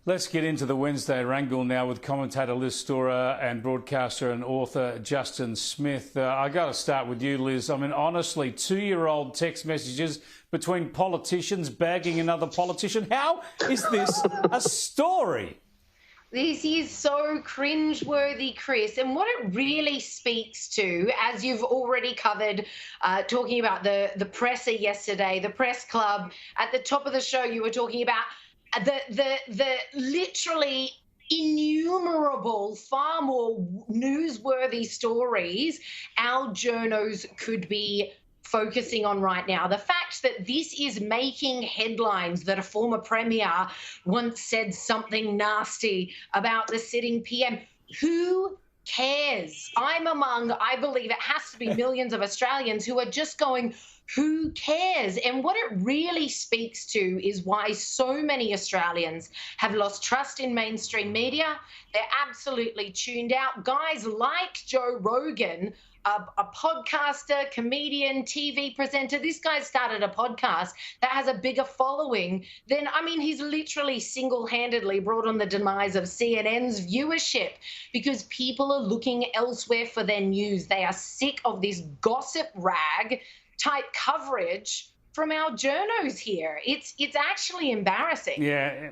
Let's get into the Wednesday wrangle now with commentator Liz Storer and broadcaster and author Justin Smith. I got to start with you, Liz. I mean, honestly, 2-year-old text messages between politicians bagging another politician. How is this a story? This is so cringe-worthy, Chris. And what it really speaks to, as you've already covered, talking about the presser yesterday, the press club, at the top of the show, you were talking about the literally innumerable, far more newsworthy stories our journos could be focusing on right now. The fact that this is making headlines, that a former premier once said something nasty about the sitting PM. Who cares? I'm among, I believe it has to be millions of Australians who are just going, who cares? And what it really speaks to is why so many Australians have lost trust in mainstream media. They're absolutely tuned out. Guys like Joe Rogan, a podcaster, comedian, TV presenter. This guy started a podcast that has a bigger following than, I mean, he's literally single-handedly brought on the demise of CNN's viewership because people are looking elsewhere for their news. They are sick of this gossip rag type coverage from our journos here. It's actually embarrassing. Yeah,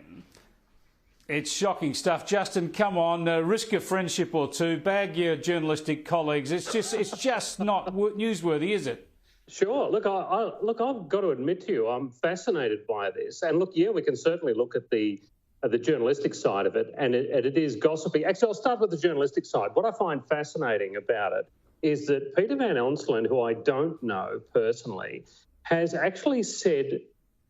it's shocking stuff. Justin, come on, risk a friendship or two, bag your journalistic colleagues. It's just not newsworthy, is it? Sure. Look, I've got to admit to you, I'm fascinated by this. And look, yeah, we can certainly look at the journalistic side of it, and it is gossipy. Actually, I'll start with the journalistic side. What I find fascinating about it is that Peter Van Onselen, who I don't know personally, has actually said,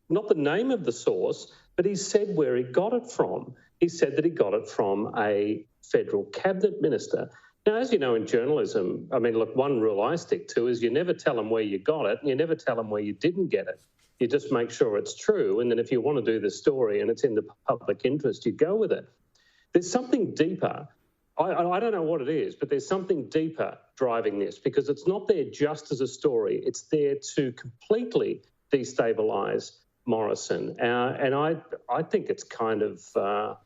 not the name of the source, but he said where he got it from. He said that he got it from a federal cabinet minister. Now, as you know, in journalism, I mean, look, one rule I stick to is you never tell them where you got it and you never tell them where you didn't get it. You just make sure it's true. And then if you want to do the story and it's in the public interest, you go with it. There's something deeper. I don't know what it is, but there's something deeper driving this because it's not there just as a story. It's there to completely destabilise Morrison. And I think it's kind of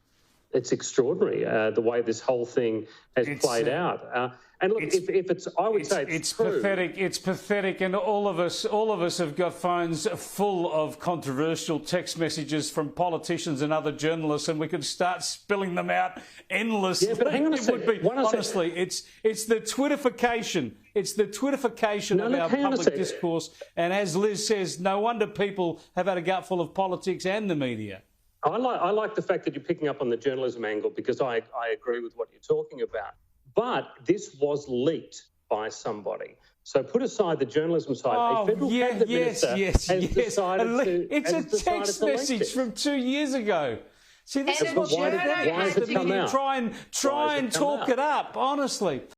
it's extraordinary the way this whole thing has played out. And look, if it's, I would say it's true. Pathetic. It's pathetic, and all of us have got phones full of controversial text messages from politicians and other journalists, and we could start spilling them out endlessly. Yeah, but hang on a second. Honestly, it's the Twitterfication. It's the Twitterfication of our public discourse. And as Liz says, no wonder people have had a gutful of politics and the media. I like the fact that you're picking up on the journalism angle because I agree with what you're talking about. But this was leaked by somebody. So put aside the journalism side. Oh, a federal cabinet minister has decided to... It's a text message from 2 years ago. See, this is what why has it come out? Try and talk it up, honestly.